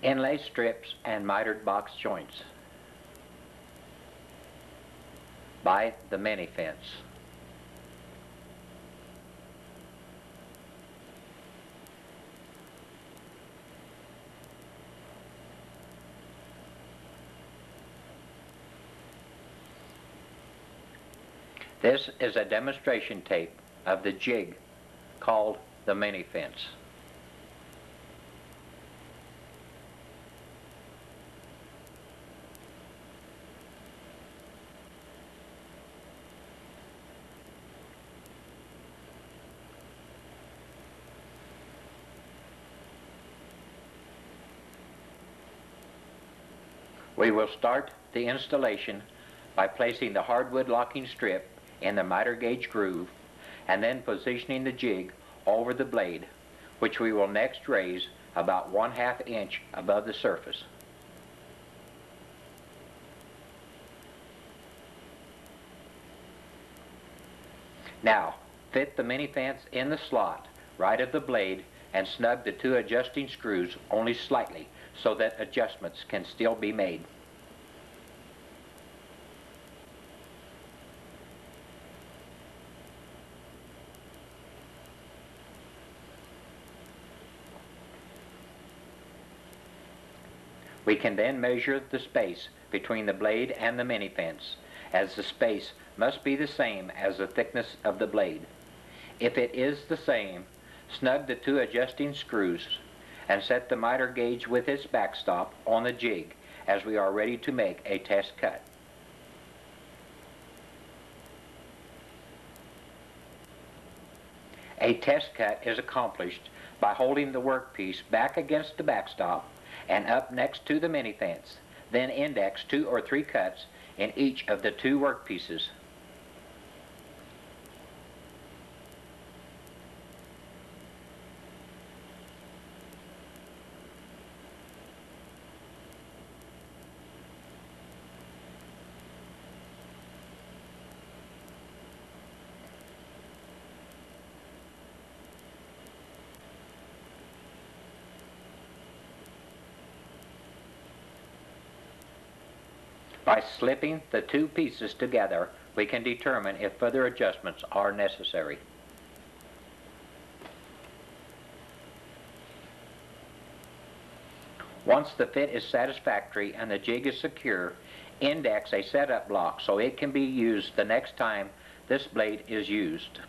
inlay strips and mitered box joints by the mini fence. This is a demonstration tape of the jig called the mini fence. We will start the installation by placing the hardwood locking strip in the miter gauge groove and then positioning the jig over the blade, which we will next raise about 1/2 inch above the surface. Now, fit the mini fence in the slot right of the blade and snug the 2 adjusting screws only slightly so that adjustments can still be made. We can then measure the space between the blade and the mini fence, as the space must be the same as the thickness of the blade. If it is the same, snug the 2 adjusting screws and set the miter gauge with its backstop on the jig as we are ready to make a test cut. A test cut is accomplished by holding the workpiece back against the backstop and up next to the mini fence, then index 2 or 3 cuts in each of the 2 workpieces. By slipping the 2 pieces together, we can determine if further adjustments are necessary. Once the fit is satisfactory and the jig is secure, index a setup block so it can be used the next time this blade is used.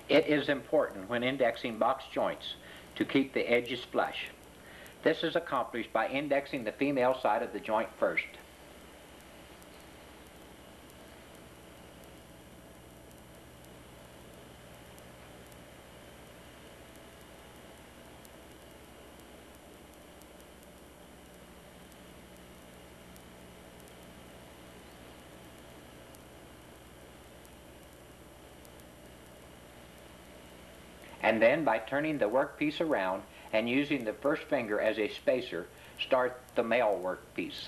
It is important when indexing box joints to keep the edges flush. This is accomplished by indexing the female side of the joint first. And then by turning the workpiece around and using the first finger as a spacer, start the male workpiece.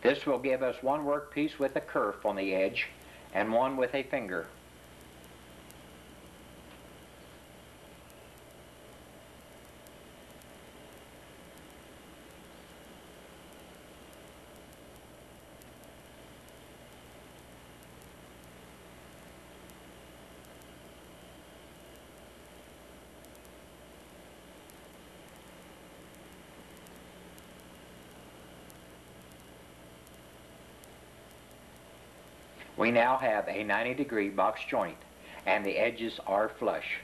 This will give us one workpiece with a kerf on the edge and one with a finger. We now have a 90-degree box joint and the edges are flush.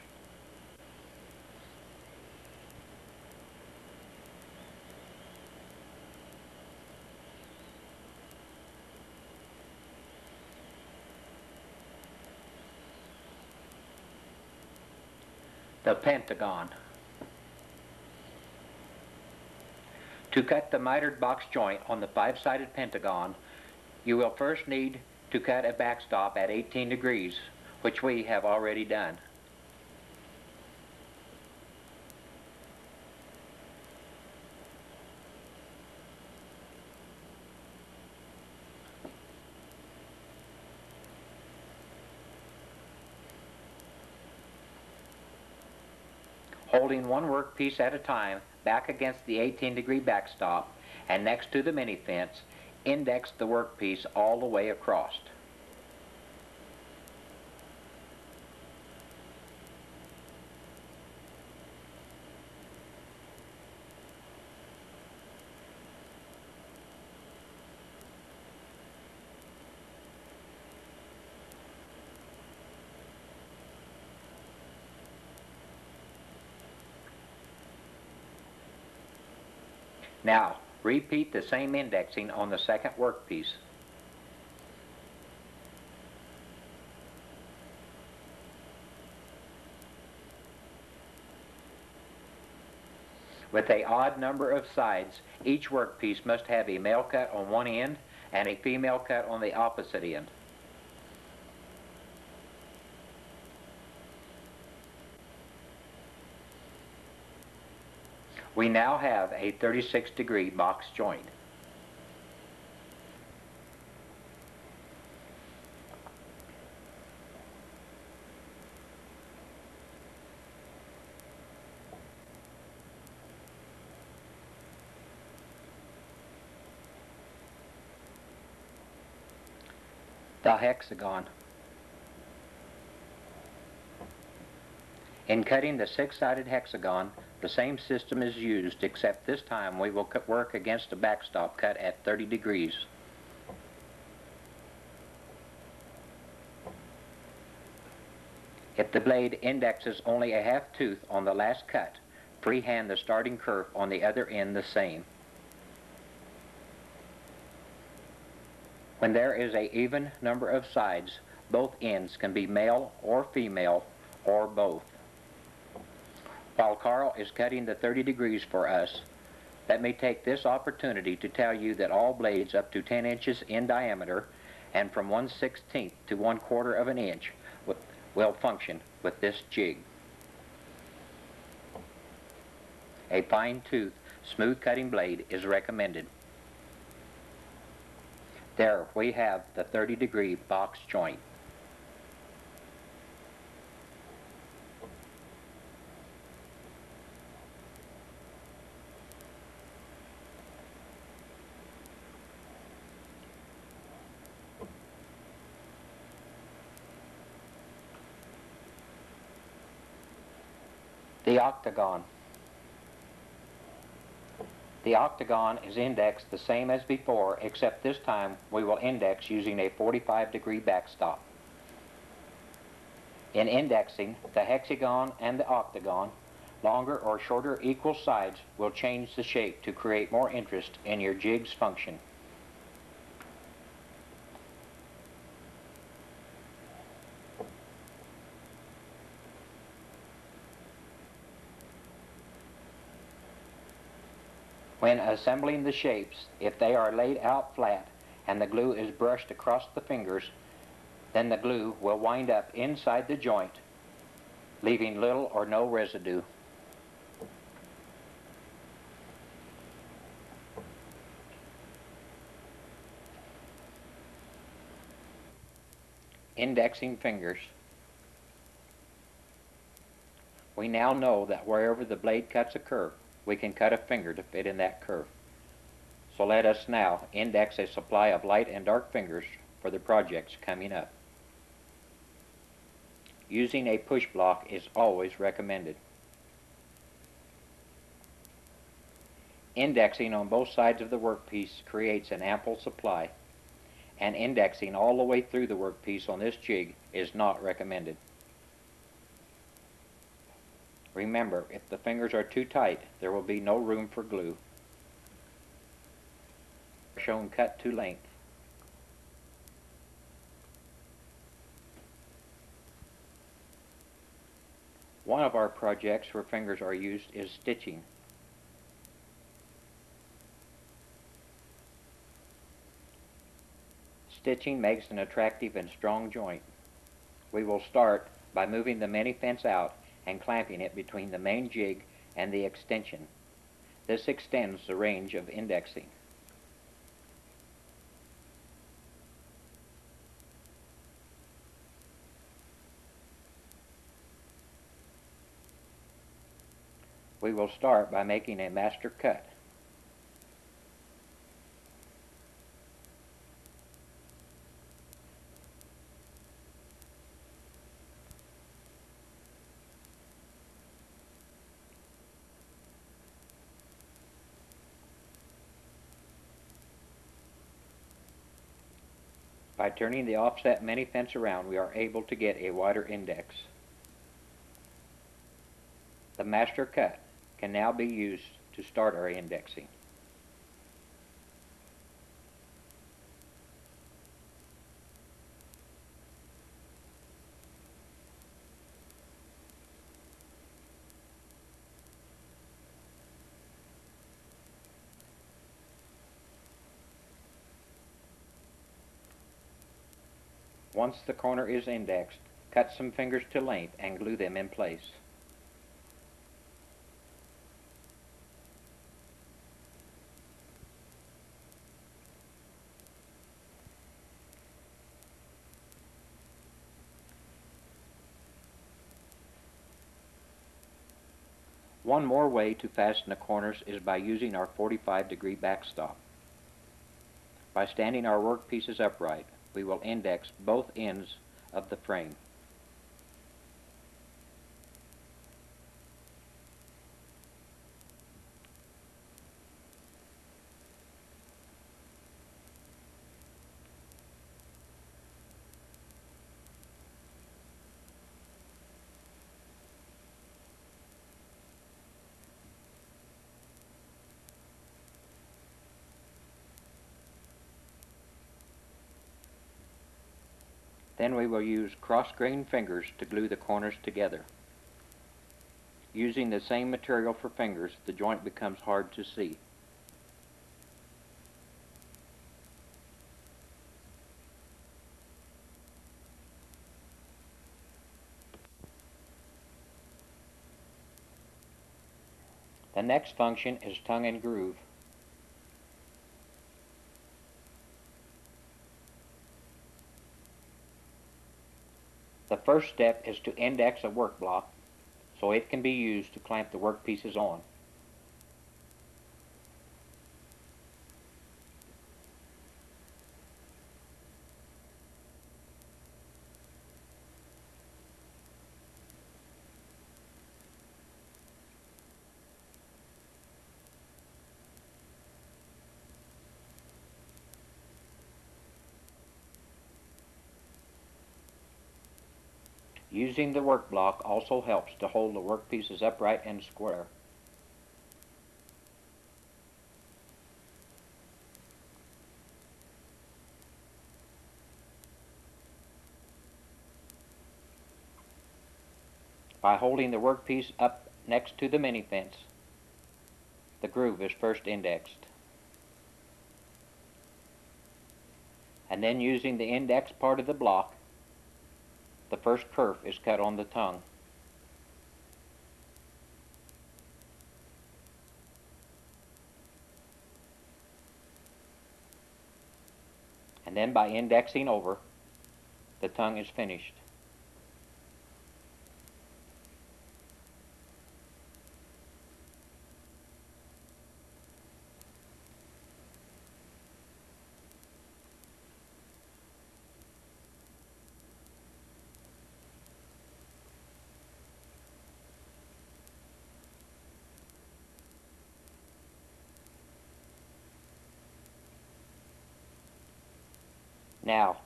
The pentagon. To cut the mitered box joint on the 5-sided pentagon, you will first need to cut a backstop at 18 degrees, which we have already done. Holding one workpiece at a time back against the 18-degree backstop and next to the mini fence, index the workpiece all the way across. Now, repeat the same indexing on the second workpiece. With an odd number of sides, each workpiece must have a male cut on one end and a female cut on the opposite end. We now have a 36-degree box joint. The hexagon. In cutting the six-sided hexagon, the same system is used, except this time we will work against a backstop cut at 30 degrees. If the blade indexes only a half tooth on the last cut, freehand the starting kerf on the other end the same. When there is an even number of sides, both ends can be male or female or both. While Carl is cutting the 30 degrees for us, let me take this opportunity to tell you that all blades up to 10 inches in diameter and from 1/16 to 1/4 of an inch will function with this jig. A fine-tooth, smooth cutting blade is recommended. There we have the 30-degree box joint. The octagon. The octagon is indexed the same as before, except this time we will index using a 45-degree backstop. In indexing the hexagon and the octagon, longer or shorter equal sides will change the shape to create more interest in your jig's function. When assembling the shapes, if they are laid out flat and the glue is brushed across the fingers, then the glue will wind up inside the joint, leaving little or no residue. Indexing fingers. We now know that wherever the blade cuts a curve, we can cut a finger to fit in that curve. So let us now index a supply of light and dark fingers for the projects coming up. Using a push block is always recommended. Indexing on both sides of the workpiece creates an ample supply, and indexing all the way through the workpiece on this jig is not recommended. Remember, if the fingers are too tight, there will be no room for glue. Shown cut to length. One of our projects where fingers are used is stitching. Stitching makes an attractive and strong joint. We will start by moving the mini fence out and clamping it between the main jig and the extension. This extends the range of indexing. We will start by making a master cut. By turning the offset mini fence around, we are able to get a wider index. The master cut can now be used to start our indexing. Once the corner is indexed, cut some fingers to length and glue them in place. One more way to fasten the corners is by using our 45-degree backstop. By standing our workpieces upright, we will index both ends of the frame. Then we will use cross-grained fingers to glue the corners together. Using the same material for fingers, the joint becomes hard to see. The next function is tongue and groove. The first step is to index a work block so it can be used to clamp the workpieces on. Using the work block also helps to hold the workpieces upright and square. By holding the workpiece up next to the mini fence, the groove is first indexed. And then using the index part of the block, the first kerf is cut on the tongue. And then by indexing over, the tongue is finished. Now,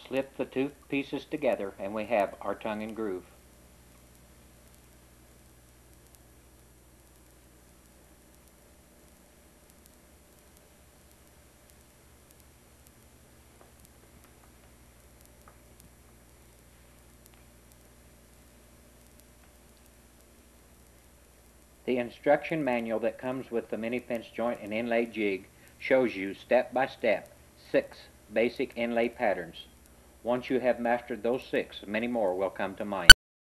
slip the two pieces together and we have our tongue and groove. The instruction manual that comes with the mini fence joint and inlay jig shows you step by step 6 basic inlay patterns. Once you have mastered those 6, many more will come to mind.